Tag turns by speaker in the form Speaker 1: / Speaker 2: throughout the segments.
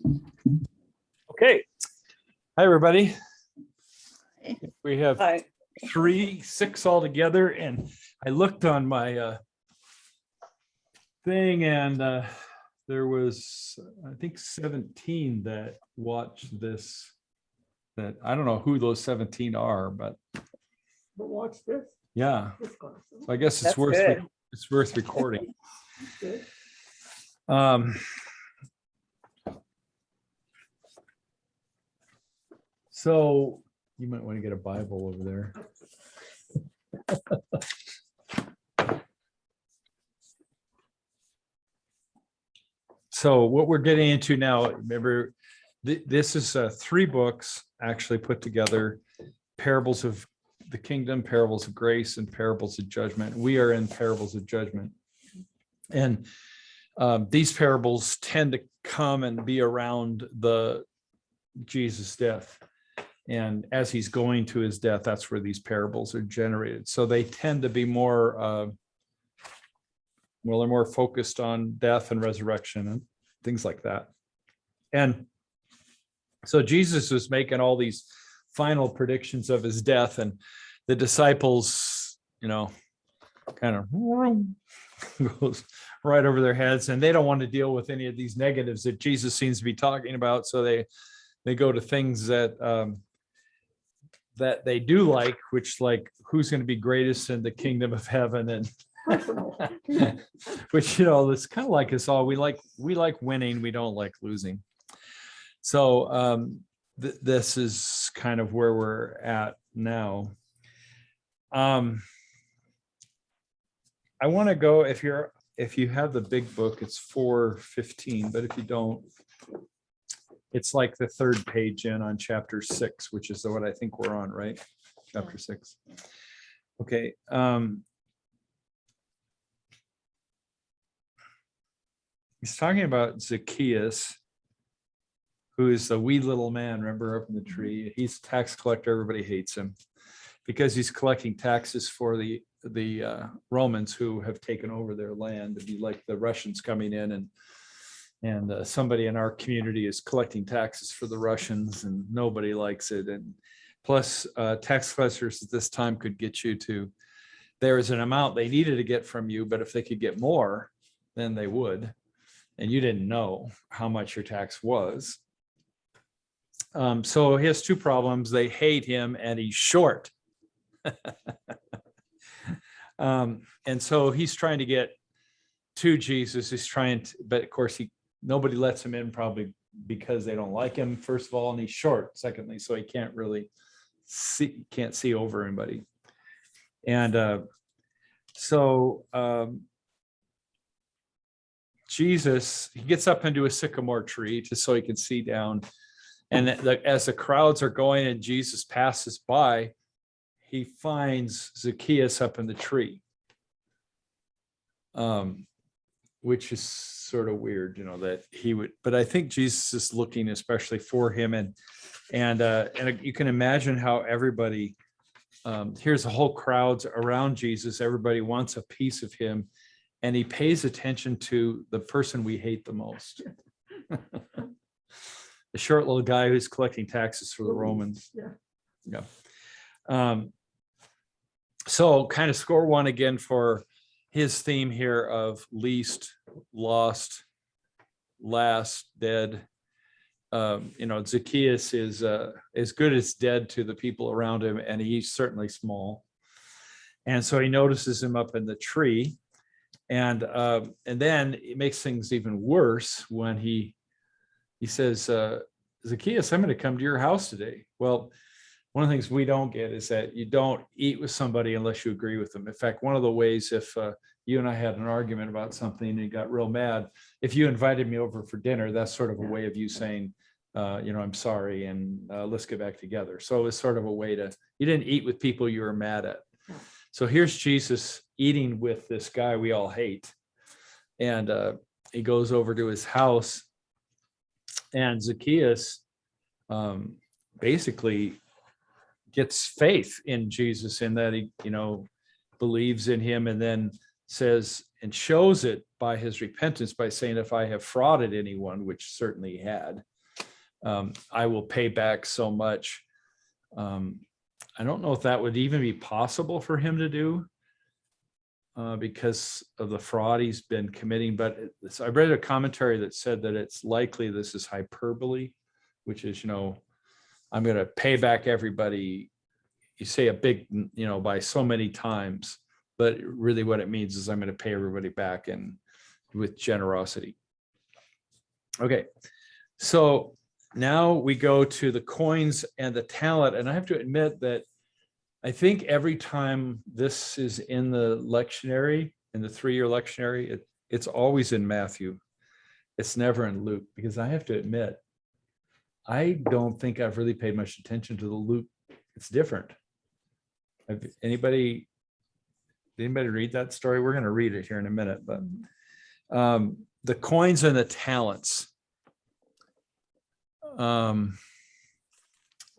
Speaker 1: Okay. Hi, everybody. We have
Speaker 2: Hi.
Speaker 1: 6 altogether, and I looked on my thing, and there was, I think, 17 that watched this. That I don't know who those 17 are, but
Speaker 3: watch this.
Speaker 1: yeah. So I guess it's
Speaker 2: That's
Speaker 1: worth
Speaker 2: good.
Speaker 1: it's worth recording.
Speaker 3: Good.
Speaker 1: So you might want to get a Bible over there. So what we're getting into now, remember, this is 3 books actually put together: parables of the kingdom, parables of grace, and parables of judgment. We are in parables of judgment. And these parables tend to come and be around the Jesus' death. And as he's going to his death, that's where these parables are generated. So they tend to be more, they're more focused on death and resurrection and things like that. And so Jesus was making all these final predictions of his death, and the disciples, kind of goes right over their heads, and they don't want to deal with any of these negatives that Jesus seems to be talking about. So they go to things that that they do like, which, like, who's going to be greatest in the kingdom of heaven, and which, it's kind of like us all. We like winning, we don't like losing. So this is kind of where we're at now. I want to go, if you have the big book, it's 4:15, but if you don't, it's like the 3rd page in on chapter 6, which is what I think we're on, right? Chapter 6. Okay. He's talking about Zacchaeus, who is the wee little man, remember, up in the tree. He's a tax collector. Everybody hates him because he's collecting taxes for the Romans who have taken over their land. It'd be like the Russians coming in, and somebody in our community is collecting taxes for the Russians, and nobody likes it. And plus, tax collectors at this time could get you to, there is an amount they needed to get from you, but if they could get more, then they would. And you didn't know how much your tax was. So he has 2 problems. They hate him, and he's short. And so he's trying to get to Jesus. He's trying to, but of course nobody lets him in, probably because they don't like him, first of all, and he's short, secondly, so he can't really see over anybody. And so Jesus, he gets up into a sycamore tree just so he can see down. And as the crowds are going and Jesus passes by, he finds Zacchaeus up in the tree, which is sort of weird, that he would. But I think Jesus is looking especially for him, and you can imagine how everybody, here's a whole crowds around Jesus. Everybody wants a piece of him, and he pays attention to the person we hate the most. The short little guy who's collecting taxes for the Romans. Yeah. So kind of score 1 again for his theme here of least, lost, last, dead. Zacchaeus is as good as dead to the people around him, and he's certainly small. And so he notices him up in the tree, and then it makes things even worse when he says, Zacchaeus, I'm going to come to your house today. Well, one of the things we don't get is that you don't eat with somebody unless you agree with them. In fact, one of the ways, if you and I had an argument about something and you got real mad, if you invited me over for dinner, that's sort of a way of you saying, I'm sorry, and let's get back together. So it's sort of a way to, you didn't eat with people you were mad at. So here's Jesus eating with this guy we all hate. And he goes over to his house, and Zacchaeus basically gets faith in Jesus, in that he, believes in him, and then says and shows it by his repentance by saying, if I have frauded anyone, which certainly he had, I will pay back so much. I don't know if that would even be possible for him to do because of the fraud he's been committing. But I read a commentary that said that it's likely this is hyperbole, which is, I'm going to pay back everybody. You say a big, by so many times, but really what it means is I'm going to pay everybody back and with generosity. Okay, so now we go to the coins and the talent. And I have to admit that I think every time this is in the lectionary, in the 3-year lectionary, it's always in Matthew. It's never in Luke, because I have to admit, I don't think I've really paid much attention to the Luke. It's different. Anybody read that story? We're going to read it here in a minute, but the coins and the talents.
Speaker 3: I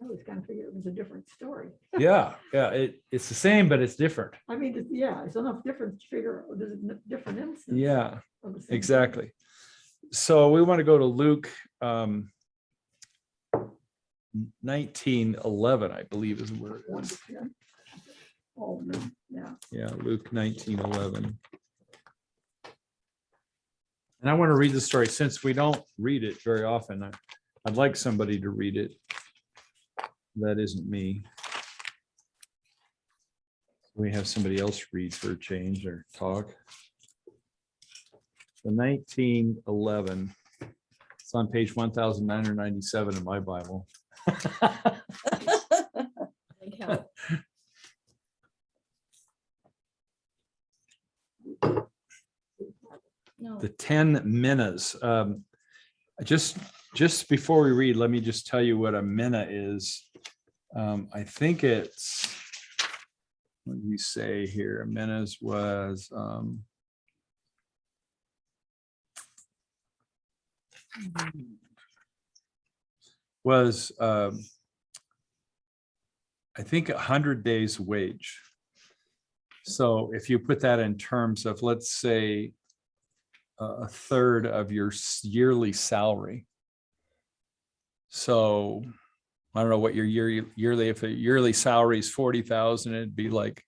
Speaker 3: was kind of figuring it was a different story.
Speaker 1: Yeah, it's the same, but it's different.
Speaker 3: I mean, it's enough difference to figure out there's a different instance.
Speaker 1: Yeah,
Speaker 3: of the same
Speaker 1: exactly. So we want to go to Luke 19:11, I believe is where it
Speaker 3: thing. 1
Speaker 1: is.
Speaker 3: to 10. Oh, no, yeah.
Speaker 1: Yeah, Luke 19:11. And I want to read the story since we don't read it very often. I'd like somebody to read it. That isn't me. We have somebody else read for a change or talk. The 19:11. It's on page 1997 in my Bible.
Speaker 2: No.
Speaker 1: The 10 minas. Just before we read, let me just tell you what a mina is. I think it's, what do you say here? A minas was I think 100 days wage. So if you put that in terms of, let's say, a third of your yearly salary. So I don't know what your yearly, if a yearly salary is 40,000, it'd be like,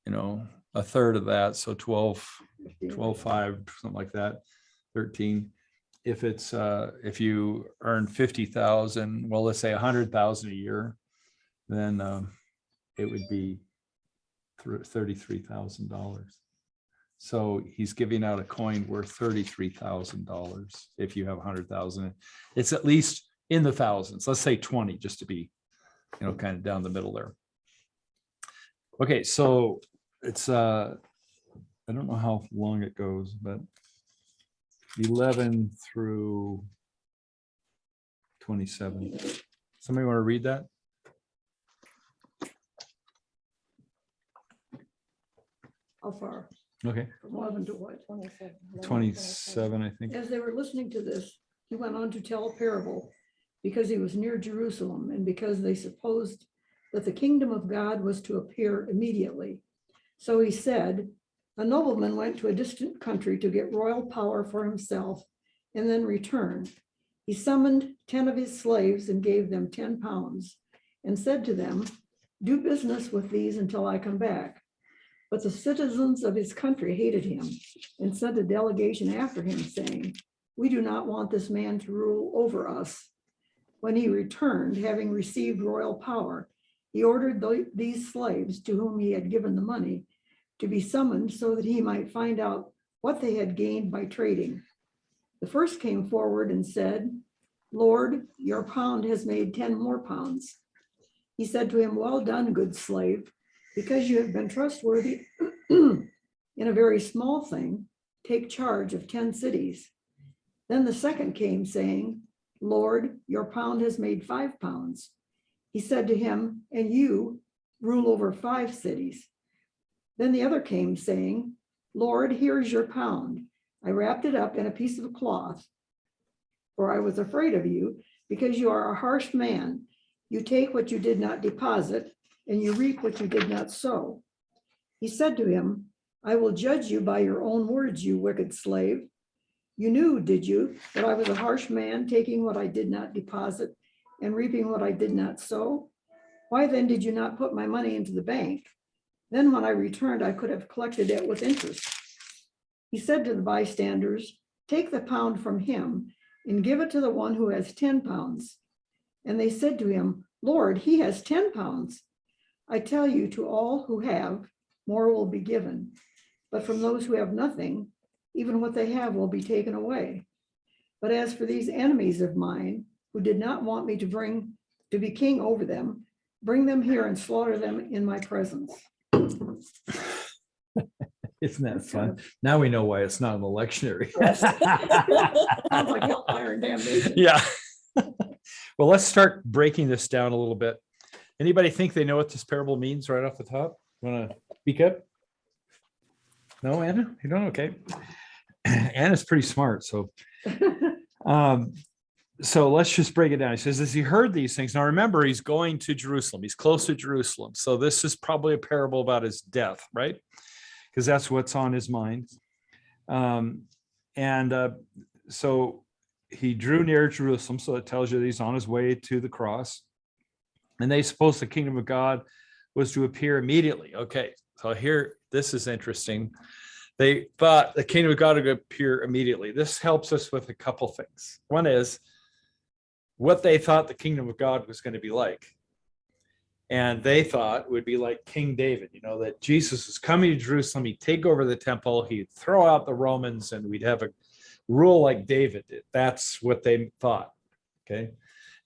Speaker 1: a third of that. So 12.5, something like that, 13. If it's, if you earn 50,000, well, let's say 100,000 a year, then it would be $33,000. So he's giving out a coin worth $33,000 if you have 100,000. It's at least in the thousands. Let's say 20, just to be, kind of down the middle there. Okay, so it's I don't know how long it goes, but 11 through 27. Somebody want to read that?
Speaker 3: How far?
Speaker 1: Okay,
Speaker 3: From 11 to what?
Speaker 1: 27, I think.
Speaker 3: As they were listening to this, he went on to tell a parable because he was near Jerusalem and because they supposed that the kingdom of God was to appear immediately. So he said, a nobleman went to a distant country to get royal power for himself and then returned. He summoned 10 of his slaves and gave them 10 pounds and said to them, do business with these until I come back. But the citizens of his country hated him and sent a delegation after him, saying, we do not want this man to rule over us. When he returned, having received royal power, he ordered these slaves to whom he had given the money to be summoned so that he might find out what they had gained by trading. The first came forward and said, Lord, your pound has made 10 more pounds. He said to him, well done, good slave. Because you have been trustworthy in a very small thing, take charge of 10 cities. Then the second came saying, Lord, your pound has made 5 pounds. He said to him, and you rule over 5 cities. Then the other came saying, Lord, here's your pound. I wrapped it up in a piece of cloth, for I was afraid of you, because you are a harsh man. You take what you did not deposit, and you reap what you did not sow. He said to him, I will judge you by your own words, you wicked slave. You knew, did you, that I was a harsh man, taking what I did not deposit and reaping what I did not sow? Why then did you not put my money into the bank? Then when I returned, I could have collected it with interest." He said to the bystanders, "Take the pound from him and give it to the one who has 10 pounds. And they said to him, Lord, he has 10 pounds. I tell you, to all who have, more will be given. But from those who have nothing, even what they have will be taken away. But as for these enemies of mine, who did not want me to be king over them, bring them here and slaughter them in my presence."
Speaker 1: Isn't that fun? Now we know why it's not an electionary.
Speaker 3: Sounds like hellfire and damnation.
Speaker 1: Yeah. Well, let's start breaking this down a little bit. Anybody think they know what this parable means right off the top? Want to speak up? No, Anna? You don't? Okay. Anna's pretty smart. So let's just break it down. He says, as he heard these things, now remember, he's going to Jerusalem. He's close to Jerusalem. So this is probably a parable about his death, right? Because that's what's on his mind. So he drew near Jerusalem. So it tells you that he's on his way to the cross. And they supposed the kingdom of God was to appear immediately. Okay, so here, this is interesting. They thought the kingdom of God would appear immediately. This helps us with a couple things. One is what they thought the kingdom of God was going to be like. And they thought it would be like King David, that Jesus was coming to Jerusalem, he'd take over the temple, he'd throw out the Romans, and we'd have a rule like David did. That's what they thought, okay?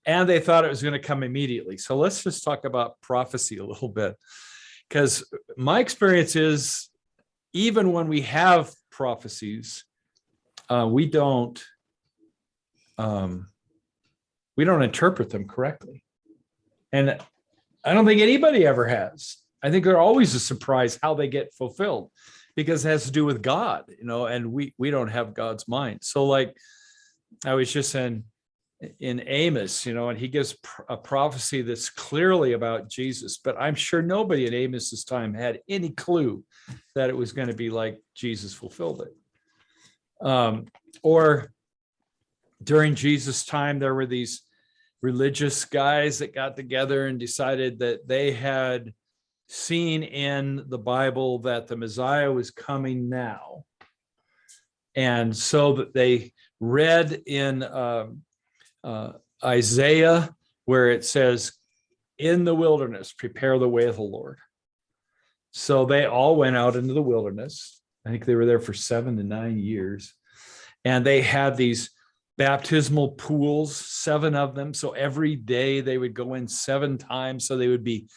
Speaker 1: And they thought it was going to come immediately. So let's just talk about prophecy a little bit, because my experience is even when we have prophecies, we don't interpret them correctly. And I don't think anybody ever has. I think they're always a surprise how they get fulfilled, because it has to do with God, and we don't have God's mind. So like I was just in Amos, and he gives a prophecy that's clearly about Jesus, but I'm sure nobody in Amos's time had any clue that it was going to be like Jesus fulfilled it. Or during Jesus' time, there were these religious guys that got together and decided that they had seen in the Bible that the Messiah was coming now. And so that they read in Isaiah, where it says, in the wilderness, prepare the way of the Lord. So they all went out into the wilderness. I think they were there for 7 to 9 years. And they had these baptismal pools, 7 of them. So every day they would go in 7 times, so they would be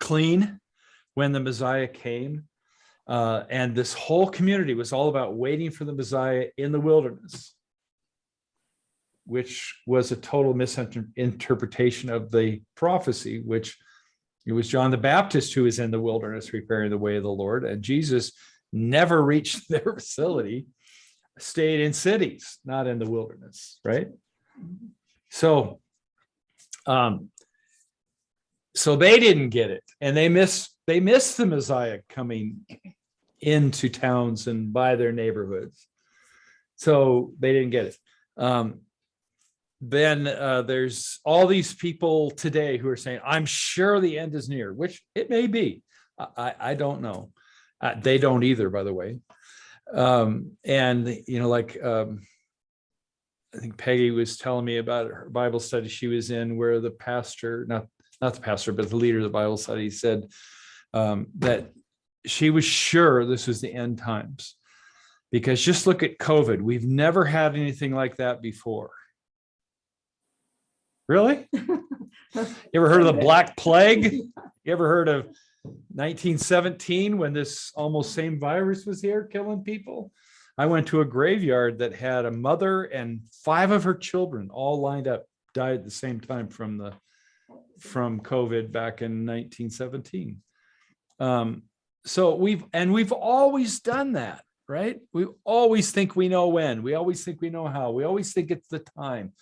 Speaker 1: clean when the Messiah came. And this whole community was all about waiting for the Messiah in the wilderness, which was a total misinterpretation of the prophecy, which it was John the Baptist who was in the wilderness preparing the way of the Lord. And Jesus never reached their facility, stayed in cities, not in the wilderness, right? So they didn't get it, and they missed the Messiah coming into towns and by their neighborhoods. So they didn't get it. Then there's all these people today who are saying, I'm sure the end is near, which it may be. I don't know. They don't either, by the way. I think Peggy was telling me about her Bible study she was in, where the pastor, not the pastor, but the leader of the Bible study said that she was sure this was the end times, because just look at COVID. We've never had anything like that before. Really? You ever heard of the Black Plague? You ever heard of 1917 when this almost same virus was here killing people? I went to a graveyard that had a mother and 5 of her children all lined up, died at the same time from COVID back in 1917. So we've always done that, right? We always think we know when, we always think we know how, we always think it's the time.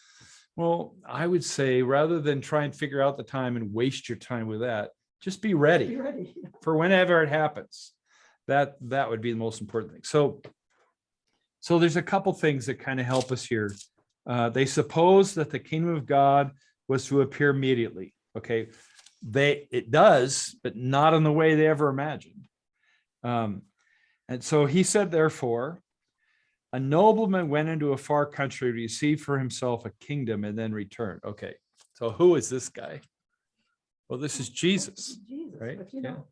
Speaker 1: Well, I would say, rather than try and figure out the time and waste your time with that, just be ready, for whenever it happens. That would be the most important thing. So So there's a couple things that kind of help us here. They suppose that the kingdom of God was to appear immediately. Okay, it does, but not in the way they ever imagined. And so he said, therefore, a nobleman went into a far country to receive for himself a kingdom and then returned. Okay, so who is this guy? Well, this is Jesus,
Speaker 3: Jesus,
Speaker 1: right?
Speaker 3: but you
Speaker 1: Yeah.
Speaker 3: know,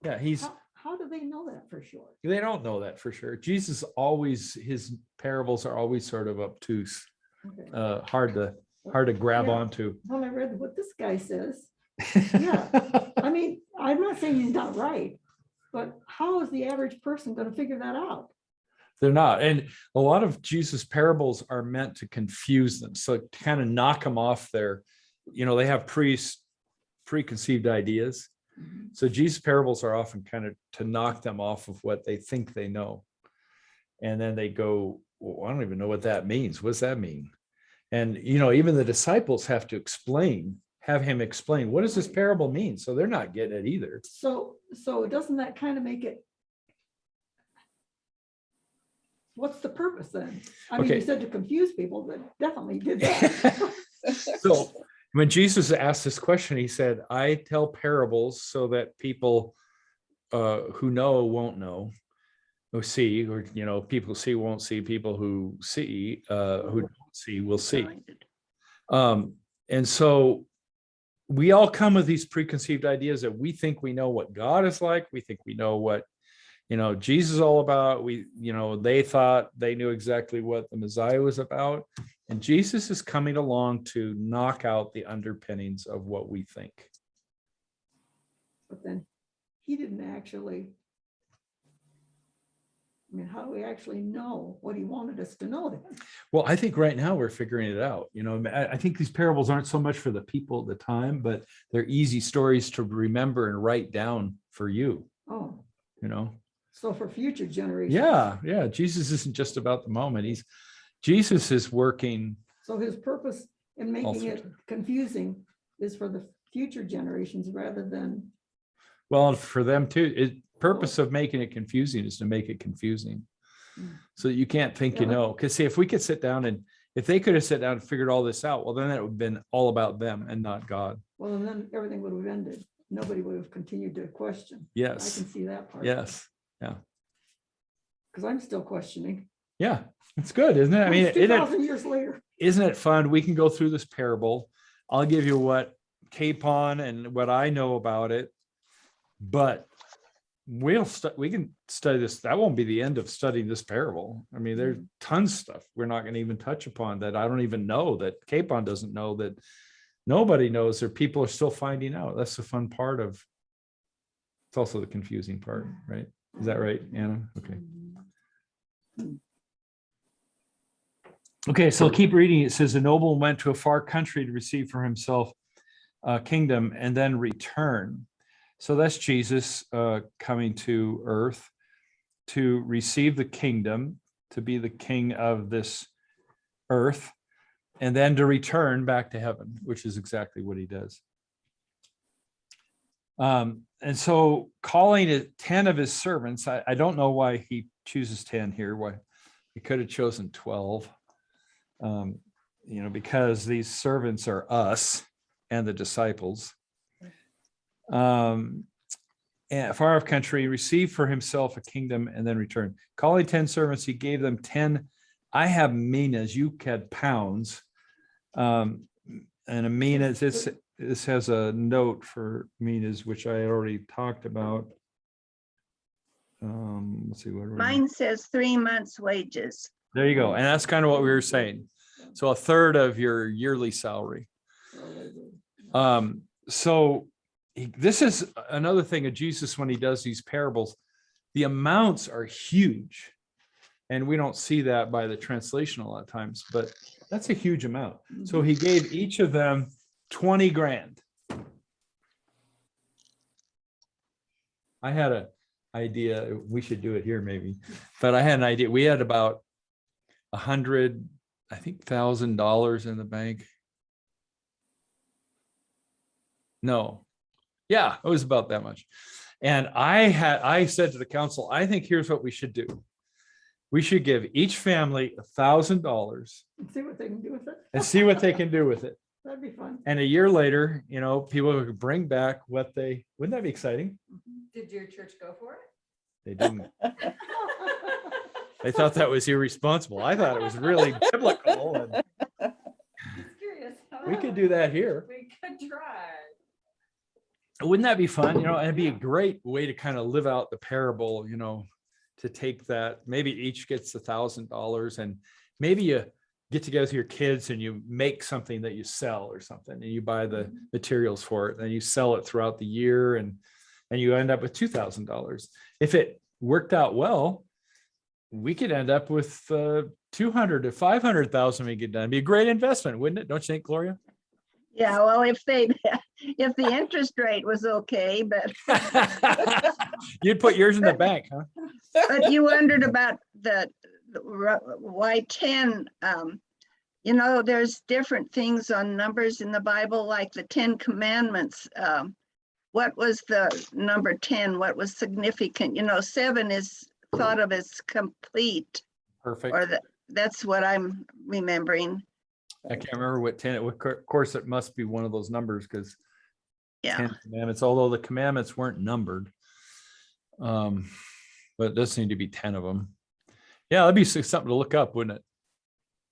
Speaker 1: Yeah, he's.
Speaker 3: how do they know that for sure?
Speaker 1: They don't know that for sure. Jesus always, his parables are always sort of obtuse,
Speaker 3: Okay.
Speaker 1: hard to grab
Speaker 3: Yeah.
Speaker 1: onto.
Speaker 3: Well, I read what this guy says. I mean, I'm not saying he's not right, but how is the average person going to figure that out?
Speaker 1: They're not. And a lot of Jesus' parables are meant to confuse them. So to kind of knock them off their, they have preconceived ideas. So Jesus' parables are often kind of to knock them off of what they think they know. And then they go, well, I don't even know what that means. What does that mean? And, even the disciples have to have him explain, what does this parable mean? So they're not getting it either.
Speaker 3: So doesn't that kind of make it? What's the purpose then? I mean,
Speaker 1: Okay.
Speaker 3: you said to confuse people, but definitely did that.
Speaker 1: So when Jesus asked this question, he said, I tell parables so that people who know won't know, who see, or, people who see won't see, people who see, who don't see will see. And so we all come with these preconceived ideas that we think we know what God is like. We think we know what, Jesus is all about. They thought they knew exactly what the Messiah was about. And Jesus is coming along to knock out the underpinnings of what we think.
Speaker 3: But then he didn't actually. I mean, how do we actually know what he wanted us to know then?
Speaker 1: Well, I think right now we're figuring it out. I think these parables aren't so much for the people at the time, but they're easy stories to remember and write down for you.
Speaker 3: Oh,
Speaker 1: So
Speaker 3: for future generations.
Speaker 1: Yeah. Jesus isn't just about the moment. Jesus is working.
Speaker 3: So his purpose in making it confusing is for the future generations rather than.
Speaker 1: Well, for them too. Purpose of making it confusing is to make it confusing. So that you can't think, because see, if we could sit down and if they could have sat down and figured all this out, well, then it would have been all about them and not God.
Speaker 3: Well, and then everything would have ended. Nobody would have continued to question.
Speaker 1: Yes.
Speaker 3: I can see that part.
Speaker 1: Yes. Yeah.
Speaker 3: Because I'm still questioning.
Speaker 1: Yeah. It's good, isn't it? I mean,
Speaker 3: 2,000 years later.
Speaker 1: Isn't it fun? We can go through this parable. I'll give you what Capon and what I know about it, but we can study this. That won't be the end of studying this parable. I mean, there's tons of stuff we're not going to even touch upon that I don't even know, that Capon doesn't know, that nobody knows, or people are still finding out. That's the fun part of. It's also the confusing part, right? Is that right, Anna? Okay. Okay, so I'll keep reading. It says, a nobleman went to a far country to receive for himself a kingdom and then return. So that's Jesus coming to earth to receive the kingdom, to be the king of this earth, and then to return back to heaven, which is exactly what he does. And so calling it 10 of his servants, I don't know why he chooses 10 here, why he could have chosen 12. Because these servants are us and the disciples. And far off country, received for himself a kingdom and then returned. Calling 10 servants, he gave them 10. I have minas, you had pounds. And a mina, this has a note for minas, which I already talked about. Let's see what
Speaker 4: mine says 3 months' wages.
Speaker 1: There you go. And that's kind of what we were saying. So a third of your yearly salary. This is another thing of Jesus when he does these parables. The amounts are huge. And we don't see that by the translation a lot of times, but that's a huge amount. So he gave each of them 20 grand. I had an idea, we should do it here maybe, but I had an idea. We had about $100,000 in the bank. No. Yeah, it was about that much. And I said to the council, I think here's what we should do. We should give each family $1,000
Speaker 3: And see what they can do with it.
Speaker 1: and see what they can do with it.
Speaker 3: That'd be fun.
Speaker 1: And a year later, people would bring back wouldn't that be exciting?
Speaker 2: Did your church go for it?
Speaker 1: They didn't. They thought that was irresponsible. I thought it was really biblical. And
Speaker 2: Just curious.
Speaker 1: we could do that here.
Speaker 2: We could try.
Speaker 1: Wouldn't that be fun? And it'd be a great way to kind of live out the parable, to take that, maybe each gets $1,000 and maybe you get together with your kids and you make something that you sell or something and you buy the materials for it and you sell it throughout the year and you end up with $2,000. If it worked out well, we could end up with 200 to 500,000 we get done. It'd be a great investment, wouldn't it? Don't you think, Gloria?
Speaker 4: Yeah, well, if the interest rate was okay, but
Speaker 1: You'd put yours in the bank, huh?
Speaker 4: you wondered about why 10, there's different things on numbers in the Bible, like the 10 Commandments. What was the number 10? What was significant? 7 is thought of as complete,
Speaker 1: Perfect.
Speaker 4: or that's what I'm remembering.
Speaker 1: I can't remember what 10, of course, it must be one of those numbers because
Speaker 4: Yeah,
Speaker 1: 10 commandments, although the commandments weren't numbered. But it does seem to be 10 of them. Yeah, that'd be something to look up, wouldn't it?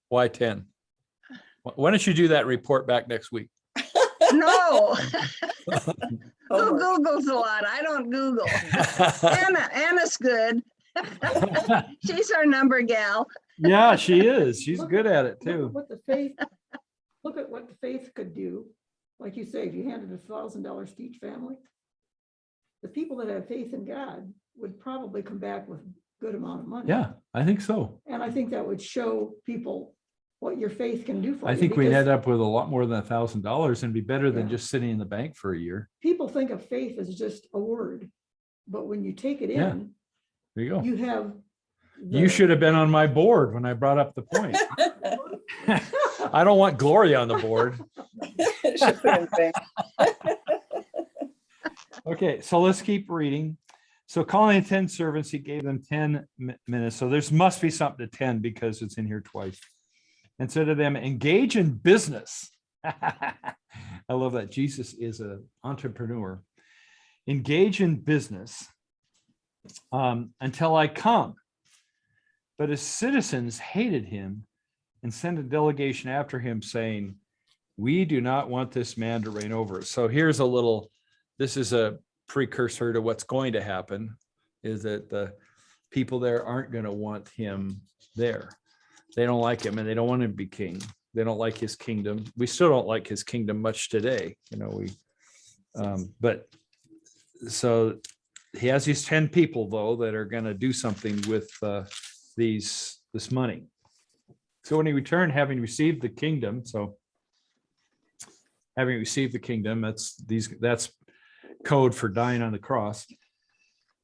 Speaker 1: Why 10? Why don't you do that report back next week?
Speaker 4: no. Who Googles a lot? I don't Google. Anna's good. She's our number gal.
Speaker 1: Yeah, she is. She's good at it too.
Speaker 3: Look at what the faith could do. Like you say, if you handed $1,000 to each family, the people that have faith in God would probably come back with a good amount of money.
Speaker 1: Yeah, I think so.
Speaker 3: And I think that would show people what your faith can do for you.
Speaker 1: I think we'd
Speaker 3: because
Speaker 1: end up with a lot more than $1,000 and be better than
Speaker 3: Yeah.
Speaker 1: just sitting in the bank for a year.
Speaker 3: people think of faith as just a word, but when you take it
Speaker 1: Yeah.
Speaker 3: in,
Speaker 1: There you go.
Speaker 3: you have.
Speaker 1: You should have been on my board when I brought up the point. I don't want Gloria on the board.
Speaker 5: Should put in bank.
Speaker 1: Okay, so let's keep reading. So calling 10 servants, he gave them 10 minutes. So there's must be something to 10 because it's in here twice. And said to them, engage in business. I love that. Jesus is an entrepreneur. Engage in business until I come. But his citizens hated him and sent a delegation after him saying, we do not want this man to reign over us. So here's this is a precursor to what's going to happen, is that the people there aren't going to want him there. They don't like him and they don't want him to be king. They don't like his kingdom. We still don't like his kingdom much today. But so he has these 10 people though, that are going to do something with this money. So when he returned, having received the kingdom, that's code for dying on the cross.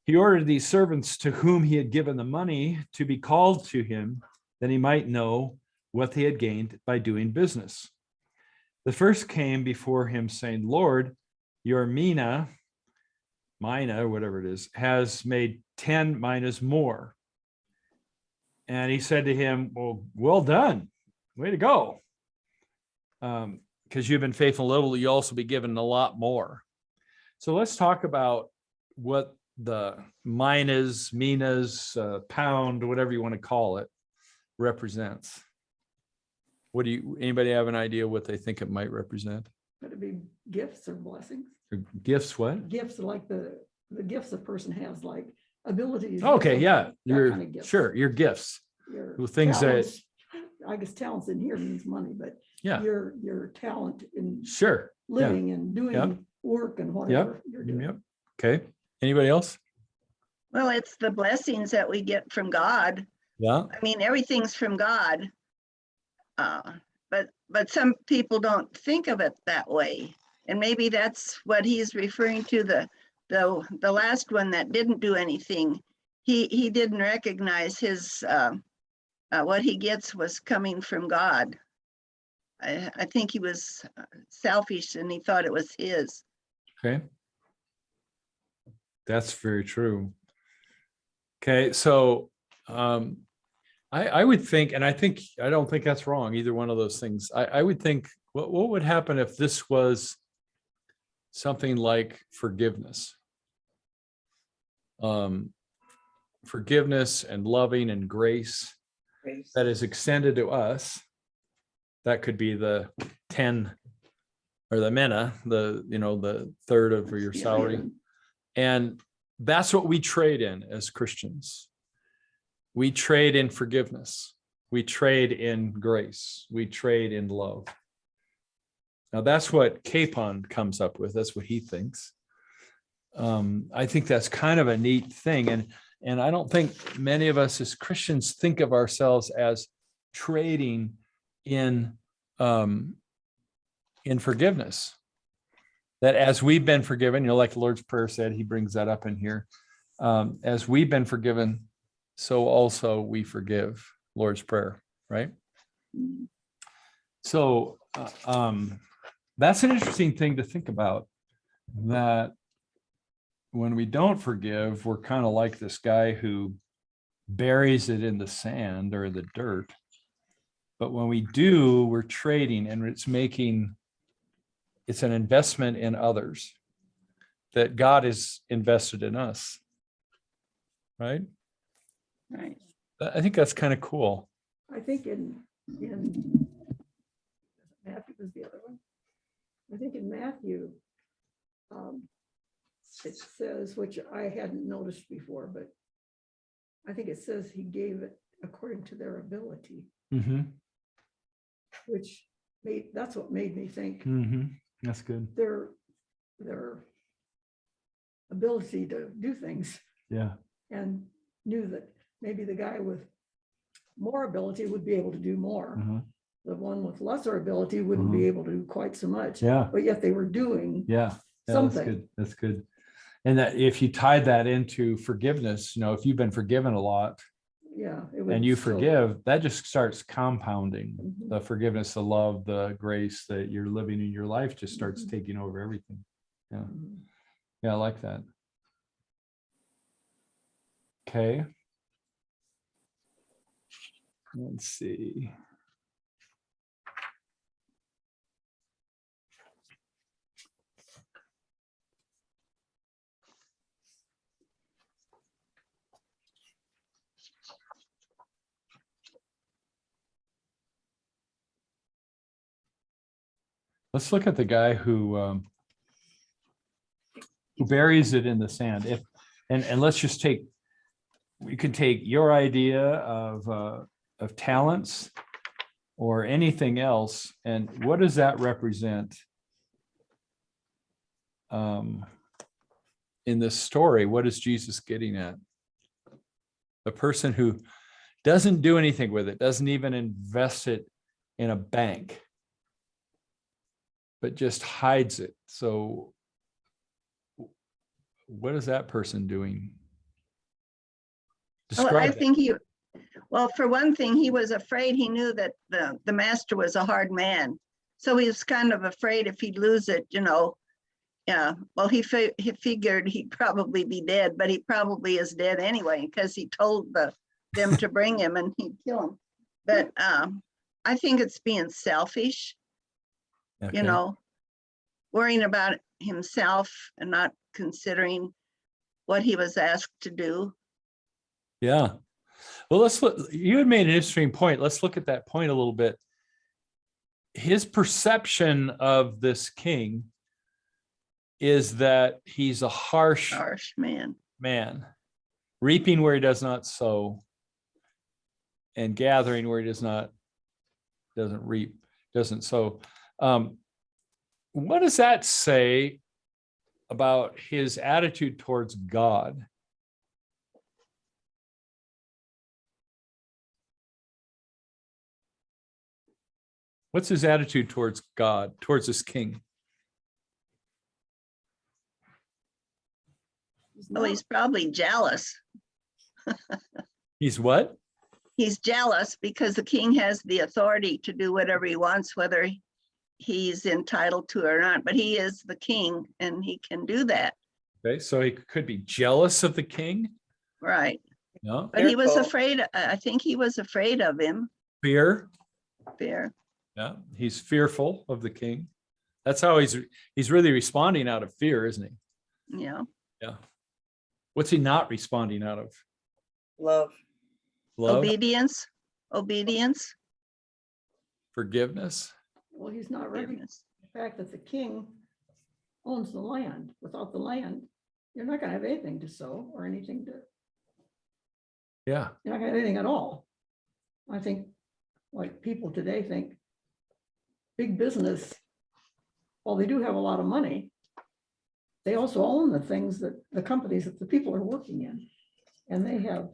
Speaker 1: He ordered these servants to whom he had given the money to be called to him, that he might know what they had gained by doing business. The first came before him saying, Lord, your mina, or whatever it is, has made 10 minas more. And he said to him, well done. Way to go. Because you've been faithful a little, you also be given a lot more. So let's talk about what the minas, pound, whatever you want to call it, represents. Anybody have an idea what they think it might represent?
Speaker 3: Could it be gifts or blessings?
Speaker 1: Or gifts, what?
Speaker 3: Gifts are like the gifts a person has, like abilities.
Speaker 1: Okay, yeah,
Speaker 3: that kind of gifts.
Speaker 1: your gifts.
Speaker 3: Your
Speaker 1: Well, things
Speaker 3: talents. I guess talents in here means money, but
Speaker 1: Yeah,
Speaker 3: your talent in
Speaker 1: sure.
Speaker 3: living and doing
Speaker 1: Yep.
Speaker 3: work and whatever you're doing.
Speaker 1: Yep. Okay. Anybody else?
Speaker 4: Well, it's the blessings that we get from God.
Speaker 1: Yeah.
Speaker 4: I mean, everything's from God. But some people don't think of it that way. And maybe that's what he's referring to, the last one that didn't do anything. He didn't recognize his what he gets was coming from God. I think he was selfish and he thought it was his.
Speaker 1: Okay. That's very true. Okay, so I would think, and I don't think that's wrong, either one of those things. I would think, what would happen if this was something like forgiveness? Forgiveness and loving and grace
Speaker 5: Grace.
Speaker 1: that is extended to us. That could be the 10 or the mina, the third of your salary. And that's what we trade in as Christians. We trade in forgiveness. We trade in grace. We trade in love. Now that's what Capon comes up with. That's what he thinks. I think that's kind of a neat thing. And I don't think many of us as Christians think of ourselves as trading in forgiveness. That as we've been forgiven, like the Lord's Prayer said, he brings that up in here. As we've been forgiven, so also we forgive. Lord's Prayer, right? So that's an interesting thing to think about, that when we don't forgive, we're kind of like this guy who buries it in the sand or the dirt. But when we do, we're trading, and it's an investment in others, that God is invested in us, right?
Speaker 4: Right.
Speaker 1: I think that's kind of cool.
Speaker 3: I think in Matthew was the other one. I think in Matthew, it says, which I hadn't noticed before, but I think it says he gave it according to their ability,
Speaker 1: Mm-hmm.
Speaker 3: which that's what made me think
Speaker 1: Mm-hmm. That's good.
Speaker 3: their ability to do things,
Speaker 1: Yeah.
Speaker 3: and knew that maybe the guy with more ability would be able to do more.
Speaker 1: Uh-huh.
Speaker 3: The one with lesser ability wouldn't be able to do quite so much.
Speaker 1: Yeah.
Speaker 3: But yet they were doing
Speaker 1: Yeah.
Speaker 3: something.
Speaker 1: That's good. That's good. And that if you tied that into forgiveness, if you've been forgiven a lot
Speaker 3: Yeah. It would
Speaker 1: and you
Speaker 3: still-
Speaker 1: forgive, that just starts compounding.
Speaker 3: Mhm.
Speaker 1: The forgiveness, the love, the grace that you're living in your life just starts taking over everything. Yeah.
Speaker 3: Mhm.
Speaker 1: Yeah, I like that. Okay. Let's see. Let's look at the guy who buries it in the sand. And let's just we can take your idea of talents or anything else, and what does that represent in this story? What is Jesus getting at? The person who doesn't do anything with it, doesn't even invest it in a bank, but just hides it. So what is that person doing?
Speaker 4: Well, I
Speaker 1: Describe that.
Speaker 4: think for one thing, he was afraid. He knew that the master was a hard man. So he was kind of afraid if he'd lose it, Yeah, well, he figured he'd probably be dead, but he probably is dead anyway, because he told them to bring him and he'd kill him. But I think it's being selfish,
Speaker 1: Okay.
Speaker 4: worrying about himself and not considering what he was asked to do.
Speaker 1: Yeah. Well, let's look. You had made an interesting point. Let's look at that point a little bit. His perception of this king is that he's a harsh man, reaping where he does not sow and gathering where he doesn't sow. What does that say about his attitude towards God? What's his attitude towards God, towards this king?
Speaker 4: Oh, he's probably jealous.
Speaker 1: He's what?
Speaker 4: He's jealous because the king has the authority to do whatever he wants, whether he's entitled to or not, but he is the king and he can do that.
Speaker 1: Okay, so he could be jealous of the king.
Speaker 4: Right.
Speaker 1: No,
Speaker 4: But he was
Speaker 5: Careful.
Speaker 4: afraid, I think he was afraid of him.
Speaker 1: fear.
Speaker 4: Fear.
Speaker 1: Yeah, he's fearful of the king. That's how he's really responding out of fear, isn't he?
Speaker 4: Yeah.
Speaker 1: Yeah. What's he not responding out of?
Speaker 5: Love.
Speaker 1: Love,
Speaker 4: Obedience. Obedience.
Speaker 1: forgiveness.
Speaker 3: Well, he's not recognizing
Speaker 4: Forgiveness.
Speaker 3: the fact that the king owns the land. Without the land, you're not gonna have anything to sow or anything to,
Speaker 1: Yeah.
Speaker 3: you're not gonna have anything at all. I think, like people today think, big business, while they do have a lot of money, they also own the things that, the companies that the people are working in. And they have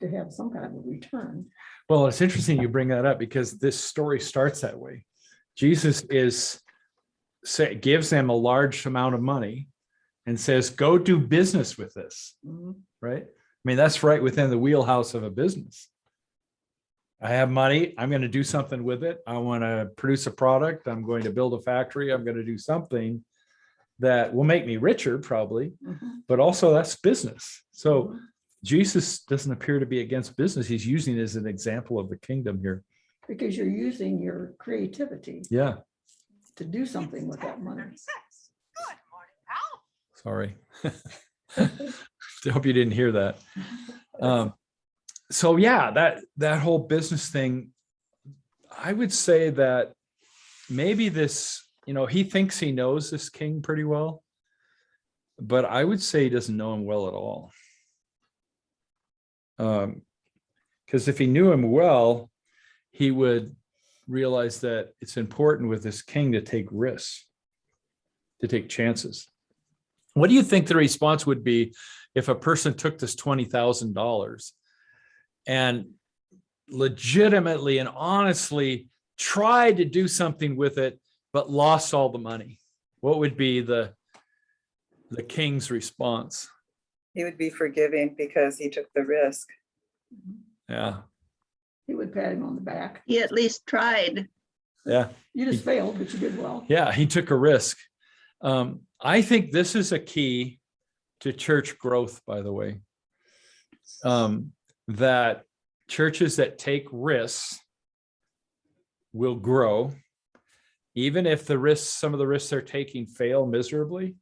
Speaker 3: to have some kind of a return.
Speaker 1: Well, it's interesting you bring that up because this story starts that way. Jesus gives them a large amount of money and says, go do business with this,
Speaker 3: Mhm.
Speaker 1: right? I mean, that's right within the wheelhouse of a business. I have money. I'm going to do something with it. I want to produce a product. I'm going to build a factory. I'm going to do something that will make me richer, probably,
Speaker 3: Mhm.
Speaker 1: but also that's business. So
Speaker 3: Mhm.
Speaker 1: Jesus doesn't appear to be against business. He's using it as an example of the kingdom here.
Speaker 3: Because you're using your creativity
Speaker 1: Yeah.
Speaker 3: to do something with that money.
Speaker 1: Sorry. I hope you didn't hear that. So yeah, that whole business thing, I would say that maybe this, he thinks he knows this king pretty well, but I would say he doesn't know him well at all. Because if he knew him well, he would realize that it's important with this king to take risks, to take chances. What do you think the response would be if a person took this $20,000 and legitimately and honestly tried to do something with it, but lost all the money? What would be the king's response?
Speaker 5: He would be forgiving because he took the risk.
Speaker 1: Yeah.
Speaker 3: He would pat him on the back.
Speaker 4: He at least tried.
Speaker 1: Yeah.
Speaker 3: You just failed, but you did well.
Speaker 1: Yeah. He took a risk. I think this is a key to church growth, by the way, that churches that take risks will grow. Even if some of the risks they're taking fail miserably,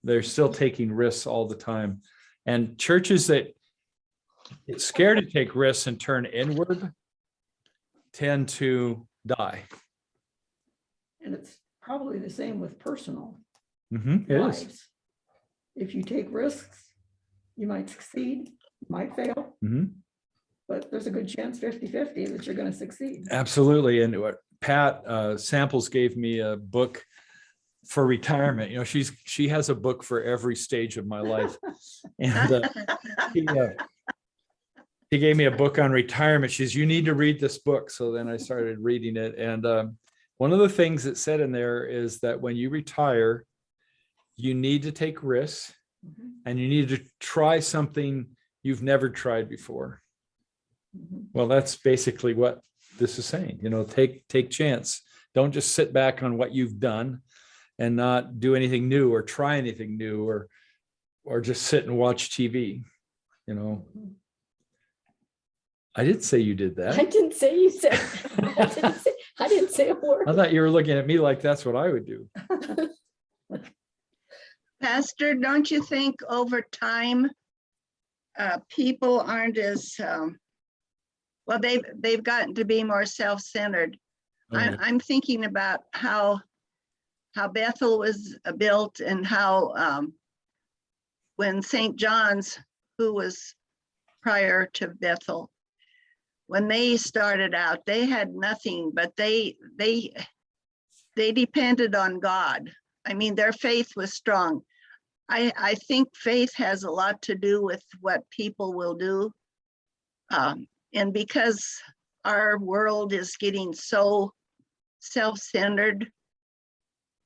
Speaker 1: they're still taking risks all the time. And churches that get scared to take risks and turn inward tend to die.
Speaker 3: And it's probably the same with personal
Speaker 1: It is.
Speaker 3: lives. If you take risks, you might succeed, you might fail, but there's a good chance 50-50 that you're going to succeed.
Speaker 1: Absolutely. And what Pat Samples gave me a book for retirement. She has a book for every stage of my life. And he gave me a book on retirement. She says, you need to read this book. So then I started reading it. And one of the things that said in there is that when you retire, you need to take risks and you need to try something you've never tried before. Well, that's basically what this is saying, take chance. Don't just sit back on what you've done and not do anything new or try anything new or just sit and watch TV. I did say you did that.
Speaker 6: I didn't say you said. I didn't say a word.
Speaker 1: I thought you were looking at me like that's what I would do.
Speaker 4: Pastor, don't you think over time, people aren't as, well, they've gotten to be more self-centered. I'm thinking about how Bethel was built and how when St. John's, who was prior to Bethel, when they started out, they had nothing, but they depended on God. I mean, their faith was strong. I think faith has a lot to do with what people will do. And because our world is getting so self-centered,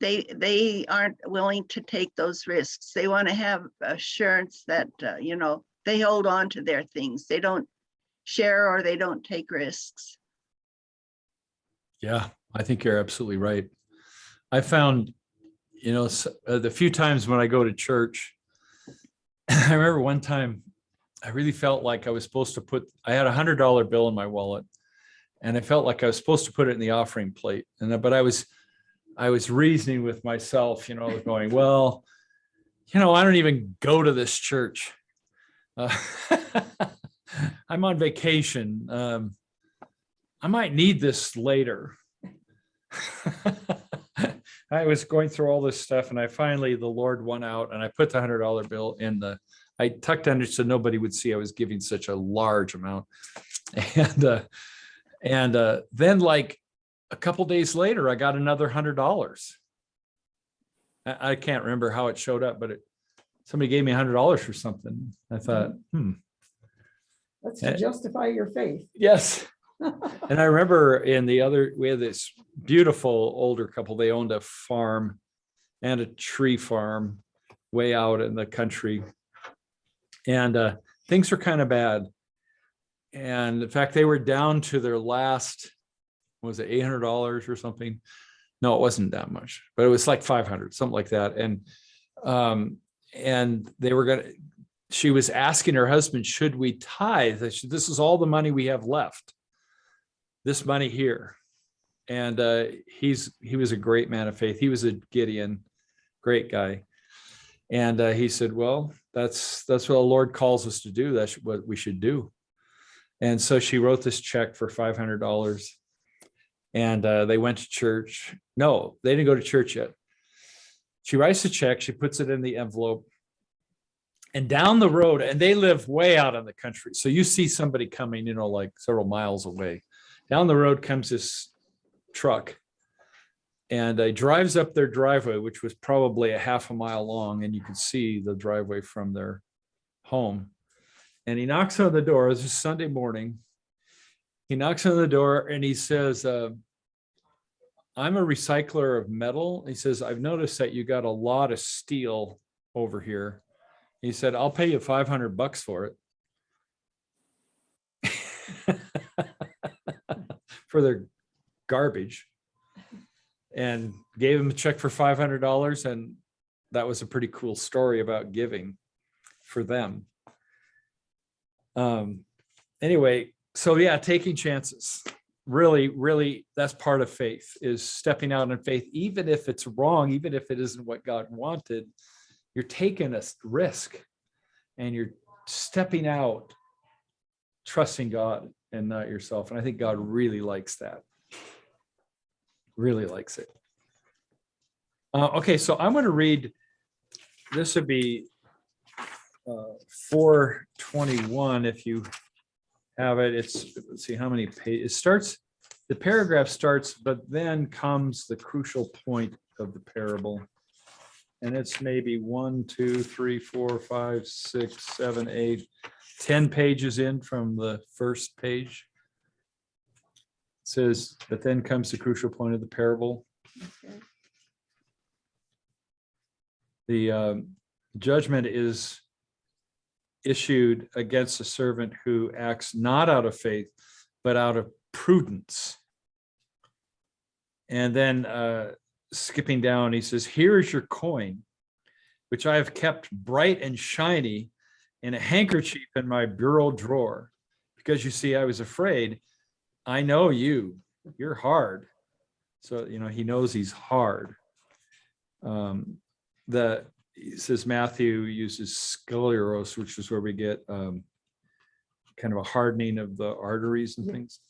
Speaker 4: they aren't willing to take those risks. They want to have assurance that, they hold on to their things. They don't share or they don't take risks.
Speaker 1: Yeah, I think you're absolutely right. I found, the few times when I go to church, I remember one time I really felt like I was supposed to I had $100 bill in my wallet, and I felt like I was supposed to put it in the offering plate. But I was reasoning with myself, going, well, I don't even go to this church. I'm on vacation. I might need this later. I was going through all this stuff, and the Lord won out, and I put the $100 bill I tucked under so nobody would see I was giving such a large amount. And then like a couple days later, I got another $100. I can't remember how it showed up, but somebody gave me $100 for something. I thought,
Speaker 3: That's to justify your faith.
Speaker 1: yes. And I remember we had this beautiful older couple. They owned a farm and a tree farm way out in the country. And things were kind of bad. And in fact, they were down to their last, was it $800 or something? No, it wasn't that much, but it was like 500, something like that. And she was asking her husband, should we tithe? This is all the money we have left. This money here. And he was a great man of faith. He was a Gideon, great guy. And he said, well, that's what the Lord calls us to do. That's what we should do. And so she wrote this check for $500. And they went to church. No, they didn't go to church yet. She writes the check. She puts it in the envelope. And down the road, and they live way out in the country. So you see somebody coming, like several miles away. Down the road comes this truck. And he drives up their driveway, which was probably a half a mile long, and you could see the driveway from their home. And he knocks on the door. This is Sunday morning. He knocks on the door and he says, I'm a recycler of metal. He says, I've noticed that you got a lot of steel over here. He said, I'll pay you $500 for it. For their garbage. And gave him a check for $500. And that was a pretty cool story about giving for them. Anyway, so yeah, taking chances. Really, really, that's part of faith, is stepping out in faith, even if it's wrong, even if it isn't what God wanted. You're taking a risk and you're stepping out, trusting God and not yourself. And I think God really likes that. Really likes it. Okay, so I'm going to read, this would be 421 if you have it. Let's see how many pages. The paragraph starts, but then comes the crucial point of the parable. And it's maybe 1, 2, 3, 4, 5, 6, 7, 8, 10 pages in from the first page. It says, but then comes the crucial point of the parable.
Speaker 3: Okay.
Speaker 1: The judgment is issued against a servant who acts not out of faith, but out of prudence. And then skipping down, he says, here is your coin, which I have kept bright and shiny in a handkerchief in my bureau drawer. Because you see, I was afraid. I know you're hard. So, he knows he's hard. He says Matthew uses scleros, which is where we get kind of a hardening of the arteries and things.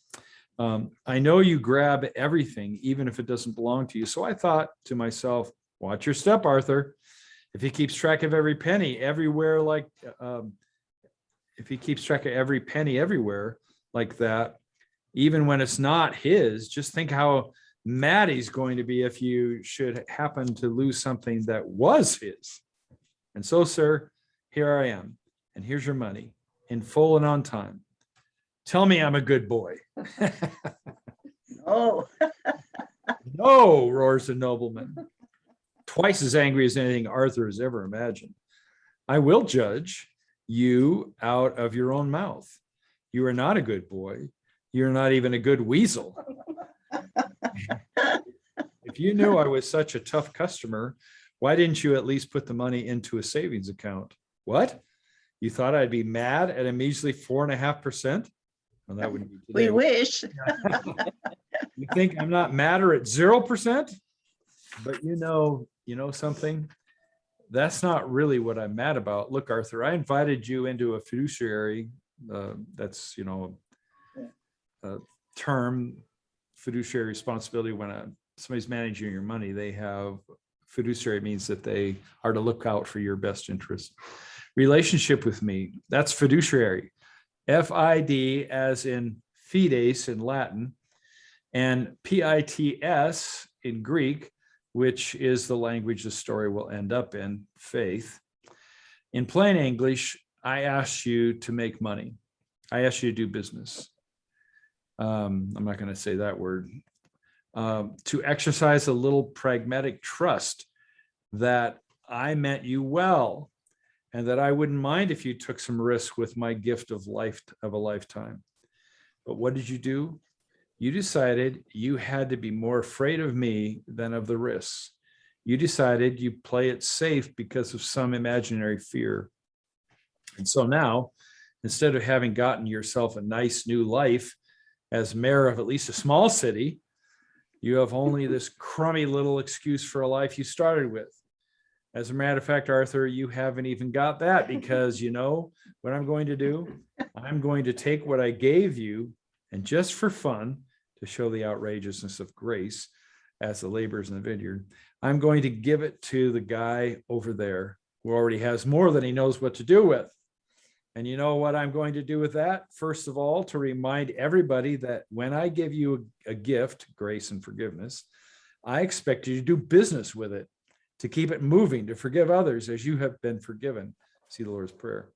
Speaker 1: I know you grab everything, even if it doesn't belong to you. So I thought to myself, watch your step, Arthur. If he keeps track of every penny everywhere, if he keeps track of every penny everywhere like that, even when it's not his, just think how mad he's going to be if you should happen to lose something that was his. And so, sir, here I am, and here's your money in full and on time. Tell me I'm a good boy.
Speaker 4: Oh,
Speaker 1: No, roars the nobleman, twice as angry as anything Arthur has ever imagined. I will judge you out of your own mouth. You are not a good boy. You're not even a good weasel. If you knew I was such a tough customer, why didn't you at least put the money into a savings account? What? You thought I'd be mad at a measly 4.5%? Well, that wouldn't be
Speaker 4: We
Speaker 1: today.
Speaker 4: wish.
Speaker 1: You think I'm not madder at 0%? But you know something? That's not really what I'm mad about. Look, Arthur, I invited you into a fiduciary. That's, a term, fiduciary responsibility. When somebody's managing your money, they have fiduciary means that they are to look out for your best interest. Relationship with me, that's fiduciary. FID as in fides in Latin, and PITS in Greek, which is the language the story will end up in, faith. In plain English, I asked you to make money. I asked you to do business. I'm not going to say that word. To exercise a little pragmatic trust that I meant you well, and that I wouldn't mind if you took some risk with my gift of a lifetime. But what did you do? You decided you had to be more afraid of me than of the risks. You decided you play it safe because of some imaginary fear. And so now, instead of having gotten yourself a nice new life as mayor of at least a small city, you have only this crummy little excuse for a life you started with. As a matter of fact, Arthur, you haven't even got that, because you know what I'm going to do? I'm going to take what I gave you, and just for fun, to show the outrageousness of grace as the laborers in the vineyard, I'm going to give it to the guy over there who already has more than he knows what to do with. And you know what I'm going to do with that? First of all, to remind everybody that when I give you a gift, grace and forgiveness, I expect you to do business with it, to keep it moving, to forgive others as you have been forgiven. See the Lord's Prayer.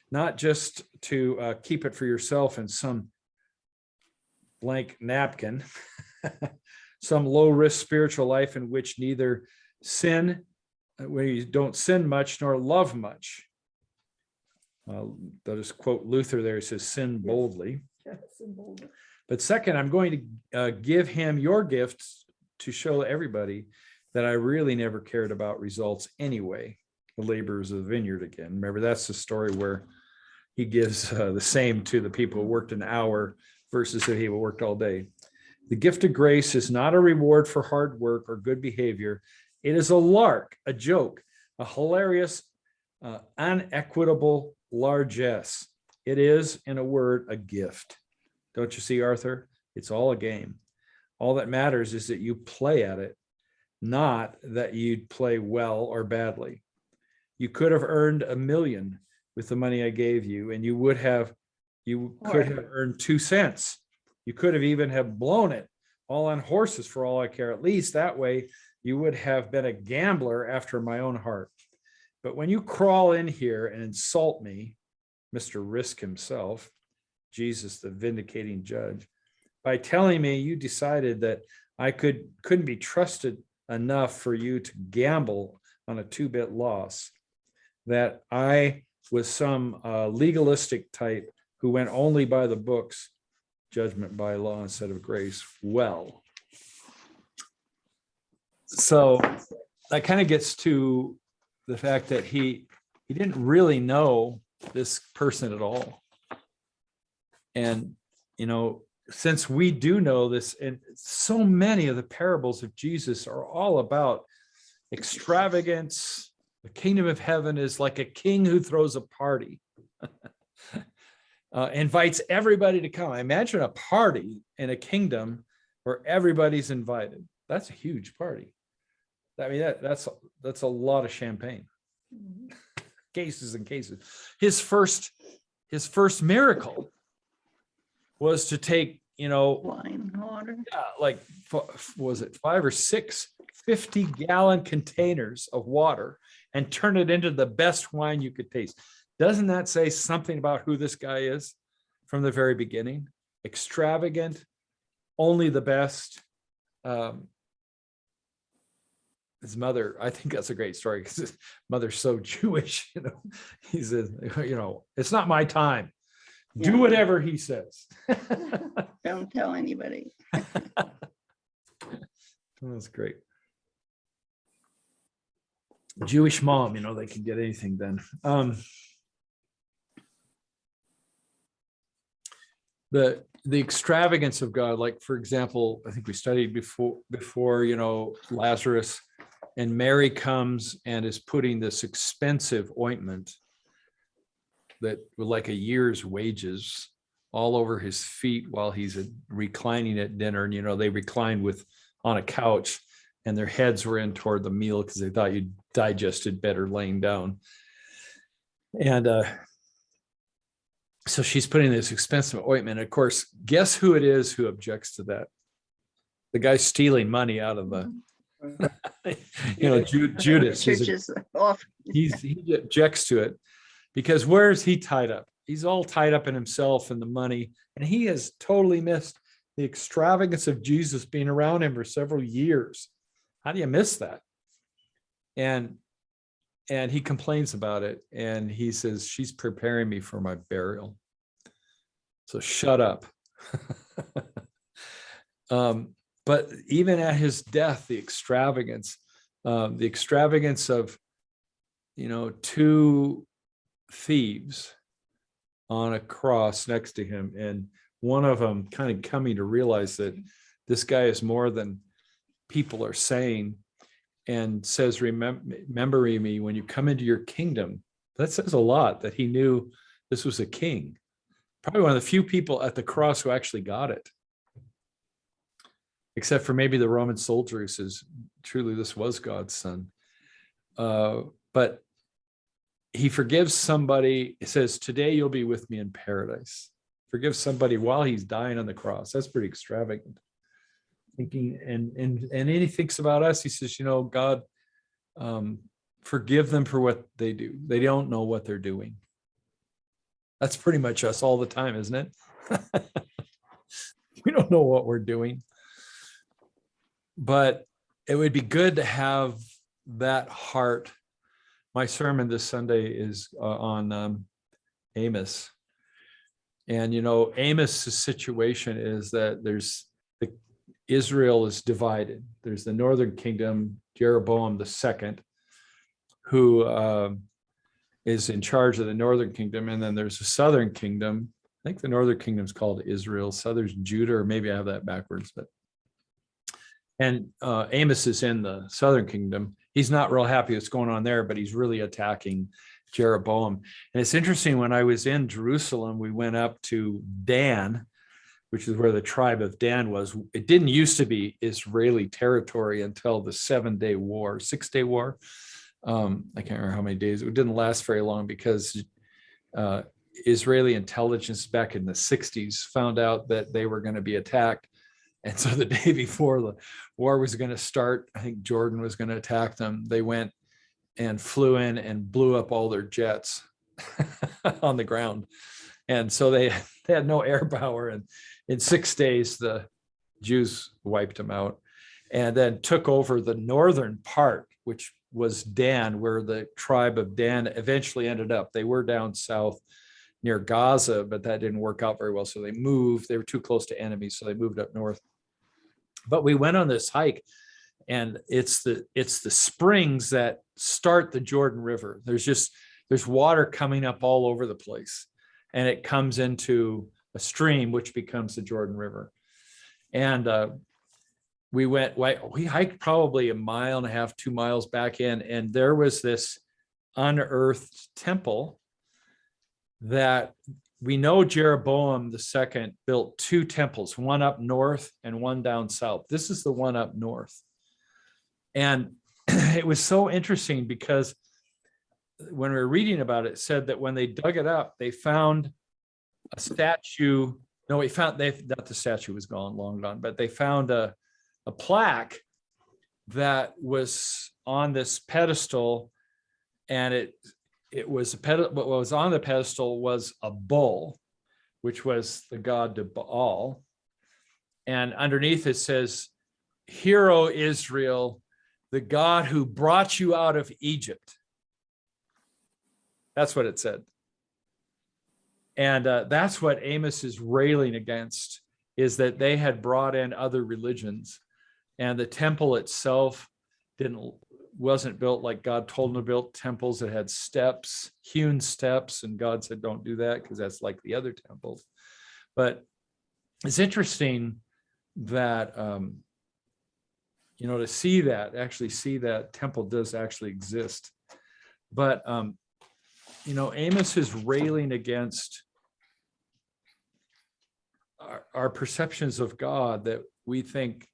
Speaker 1: Not just to keep it for yourself in some blank napkin, some low-risk spiritual life in which neither sin, where you don't sin much nor love much. I'll just quote Luther there. He says, sin boldly. But second, I'm going to give him your gifts to show everybody that I really never cared about results anyway. The laborers of the vineyard again. Remember, that's the story where he gives the same to the people who worked an hour versus the people who worked all day. The gift of grace is not a reward for hard work or good behavior. It is a lark, a joke, a hilarious, unequitable largesse. It is, in a word, a gift. Don't you see, Arthur? It's all a game. All that matters is that you play at it, not that you'd play well or badly. You could have earned $1 million with the money I gave you, and you could have earned 2 cents. You could have even have blown it all on horses for all I care. At least that way you would have been a gambler after my own heart. But when you crawl in here and insult me, Mr. Risk himself, Jesus, the vindicating judge, by telling me you decided that I couldn't be trusted enough for you to gamble on a 2-bit loss, that I was some legalistic type who went only by the books, judgment by law instead of grace. Well, so that kind of gets to the fact that he didn't really know this person at all. And, since we do know this, and so many of the parables of Jesus are all about extravagance. The kingdom of heaven is like a king who throws a party, invites everybody to come. I imagine a party in a kingdom where everybody's invited. That's a huge party. I mean, that's a lot of champagne. Cases and cases. His first miracle was to take,
Speaker 4: Wine, water.
Speaker 1: like, was it 5 or 6 50-gallon containers of water and turn it into the best wine you could taste. Doesn't that say something about who this guy is from the very beginning? Extravagant, only the best. His mother, I think that's a great story because his mother's so Jewish, he says, it's not my time. Do
Speaker 4: Yeah.
Speaker 1: whatever he says.
Speaker 4: Don't tell anybody.
Speaker 1: That's great. Jewish mom, they can get anything done. the extravagance of God, like for example, I think we studied before, Lazarus, and Mary comes and is putting this expensive ointment that was like a year's wages all over his feet while he's reclining at dinner. And, they reclined on a couch and their heads were in toward the meal because they thought you digested better laying down. And so she's putting this expensive ointment. Of course, guess who it is who objects to that? The guy stealing money out of the, Judas.
Speaker 4: Churches off.
Speaker 1: He objects to it because where is he tied up? He's all tied up in himself and the money, and he has totally missed the extravagance of Jesus being around him for several years. How do you miss that? And he complains about it, and he says, she's preparing me for my burial. So shut up. But even at his death, the extravagance of, two thieves on a cross next to him, and one of them kind of coming to realize that this guy is more than people are saying, and says, remembering me when you come into your kingdom. That says a lot, that he knew this was a king. Probably one of the few people at the cross who actually got it. Except for maybe the Roman soldier who says, truly, this was God's son. But he forgives somebody. It says, today you'll be with me in paradise. Forgive somebody while he's dying on the cross. That's pretty extravagant. Thinking, and then he thinks about us. He says, God, forgive them for what they do. They don't know what they're doing. That's pretty much us all the time, isn't it? We don't know what we're doing. But it would be good to have that heart. My sermon this Sunday is on Amos. And, Amos's situation is that Israel is divided. There's the northern kingdom, Jeroboam II, who is in charge of the northern kingdom. And then there's a southern kingdom. I think the northern kingdom is called Israel. Southern's Judah, or maybe I have that backwards. And Amos is in the southern kingdom. He's not real happy what's going on there, but he's really attacking Jeroboam. And it's interesting, when I was in Jerusalem, we went up to Dan, which is where the tribe of Dan was. It didn't used to be Israeli territory until the 6-day war. I can't remember how many days. It didn't last very long because Israeli intelligence back in the 60s found out that they were going to be attacked. And so the day before the war was going to start, I think Jordan was going to attack them. They went and flew in and blew up all their jets on the ground. And so they had no air power. And in 6 days, the Jews wiped them out and then took over the northern part, which was Dan, where the tribe of Dan eventually ended up. They were down south near Gaza, but that didn't work out very well. So they moved. They were too close to enemies, so they moved up north. But we went on this hike, and it's the springs that start the Jordan River. There's water coming up all over the place, and it comes into a stream, which becomes the Jordan River. And we hiked probably 1.5 miles, 2 miles back in, and there was this unearthed temple that we know Jeroboam II built 2 temples, one up north and one down south. This is the one up north. And it was so interesting because when we were reading about it, it said that when they dug it up, they found a statue. No, not the statue was long gone, but they found a plaque that was on this pedestal, and what was on the pedestal was a bull, which was the god of Baal. And underneath it says, "Hear, O Israel, the God who brought you out of Egypt." That's what it said. And that's what Amos is railing against, is that they had brought in other religions, and the temple itself wasn't built like God told them to build temples. It had steps, hewn steps, and God said, don't do that because that's like the other temples. But it's interesting that, to see that temple does actually exist. But, Amos is railing against our perceptions of God, that we think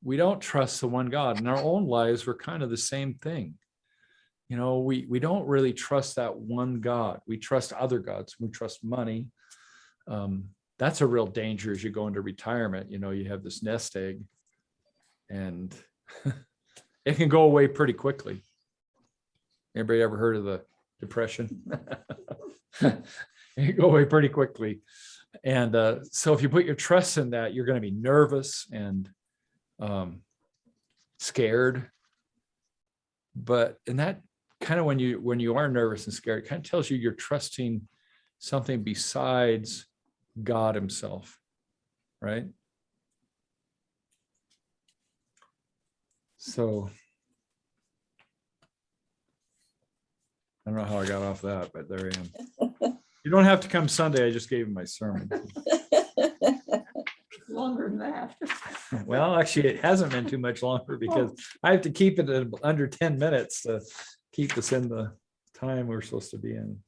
Speaker 1: we don't trust the one God. In our own lives, we're kind of the same thing. We don't really trust that one God. We trust other gods. We trust money. That's a real danger as you go into retirement. You have this nest egg, and it can go away pretty quickly. Anybody ever heard of the Depression? It can go away pretty quickly. And so if you put your trust in that, you're going to be nervous and scared. And that kind of, when you are nervous and scared, it kind of tells you you're trusting something besides God himself, right? So I don't know how I got off that, but there I am. You don't have to come Sunday. I just gave him my sermon.
Speaker 3: Longer than that.
Speaker 1: Well, actually, it hasn't been too much longer because I have to keep it at under 10 minutes to keep us in the time we're supposed to be in.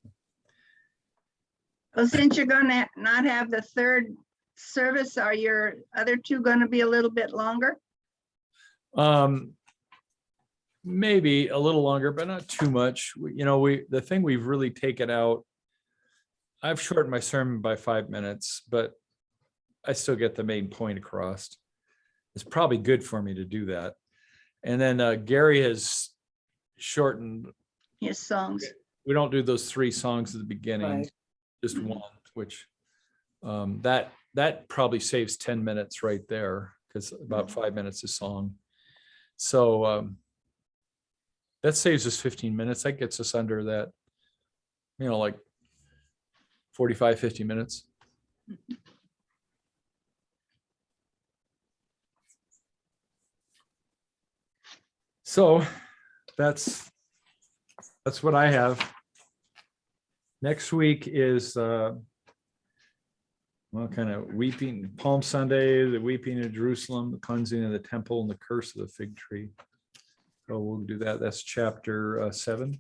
Speaker 4: Well, since you're gonna not have the third service, are your other two gonna be a little bit longer?
Speaker 1: Maybe a little longer, but not too much. The thing we've really taken out, I've shortened my sermon by 5 minutes, but I still get the main point across. It's probably good for me to do that. And then Gary has shortened.
Speaker 4: His songs.
Speaker 1: We don't do those 3 songs at the beginning,
Speaker 5: Right.
Speaker 1: just one, which that probably saves 10 minutes right there, because about 5 minutes a song. So that saves us 15 minutes. That gets us under that, like 45, 50 minutes. So that's what I have. Next week is kind of weeping, Palm Sunday, the weeping of Jerusalem, the cleansing of the temple, and the curse of the fig tree. So we'll do that. That's chapter 7.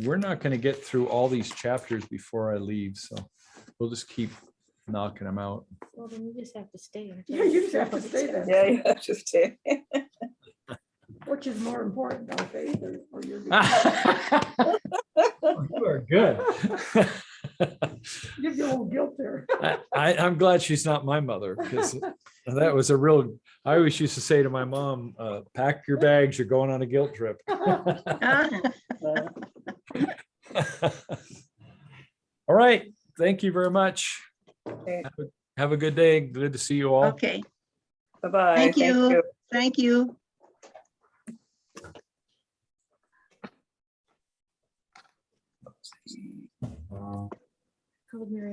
Speaker 1: We're not going to get through all these chapters before I leave, so we'll just keep knocking them out.
Speaker 6: Well, then you just have to stay.
Speaker 3: Yeah, you just have to stay there.
Speaker 5: Yeah, you have to stay.
Speaker 3: Which is more important, our faith or your?
Speaker 1: You are good.
Speaker 3: Give you a little guilt there.
Speaker 1: I'm glad she's not my mother, because that was I always used to say to my mom, pack your bags, you're going on a guilt trip. All right. Thank you very much.
Speaker 5: Okay.
Speaker 1: Have a good day. Good to see you all.
Speaker 4: Okay,
Speaker 5: Bye-bye.
Speaker 4: thank you. Thank you.
Speaker 6: Called Mary